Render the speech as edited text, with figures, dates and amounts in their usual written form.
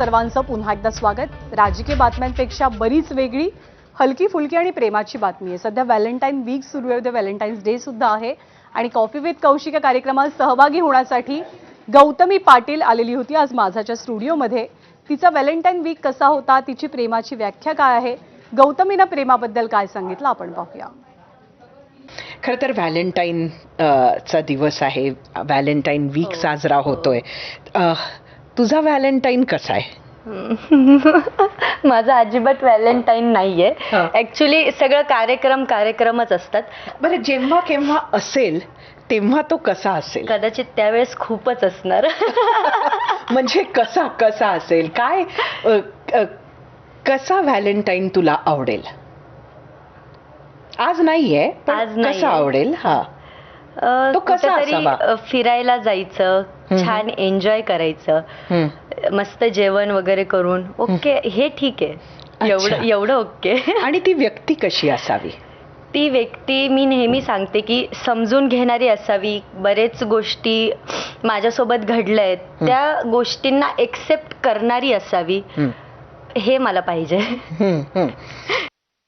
सर्वांचं पुन्हा एकदा स्वागत. राजकीय बातम्यांपेक्षा बरीच वेगळी, हलकी फुलकी आणि प्रेमाची बातमी आहे. सध्या व्हॅलेंटाईन वीक सुरू आहे, उद्या व्हॅलेंटाईन्स डे सुद्धा आहे आणि कॉफी विथ कौशिक या कार्यक्रमात सहभागी होण्यासाठी गौतमी पाटील आलेली होती आज माझाच्या स्टुडिओमध्ये. तिचा व्हॅलेंटाईन वीक कसा होता, तिची प्रेमाची व्याख्या काय आहे, गौतमीनं प्रेमाबद्दल काय सांगितलं आपण पाहूया. खरं तर व्हॅलेंटाईन चा दिवस आहे, व्हॅलेंटाईन वीक साजरा होतोय. तुझा व्हॅलेंटाईन कसा आहे? माझा अजिबात व्हॅलेंटाईन नाहीये. ऍक्च्युली सगळं कार्यक्रमच असतात. बरं, जेव्हा केव्हा असेल तेव्हा तो कसा असेल? कदाचित त्यावेळेस खूपच असणार. म्हणजे कसा असेल, काय कसा व्हॅलेंटाईन तुला आवडेल? आज नाहीये, आज नाहीये. कसा आवडेल? तो कसा असावा? फिरायला जायचं, छान एन्जॉय करायचं, मस्त जेवण वगैरे करून ओके, हे ठीक आहे, एवढं ओके. आणि ती व्यक्ती कशी असावी? ती व्यक्ती मी नेहमी सांगते की समजून घेणारी असावी. बरेच गोष्टी माझ्यासोबत घडल्या आहेत, त्या गोष्टींना एक्सेप्ट करणारी असावी, हे मला पाहिजे.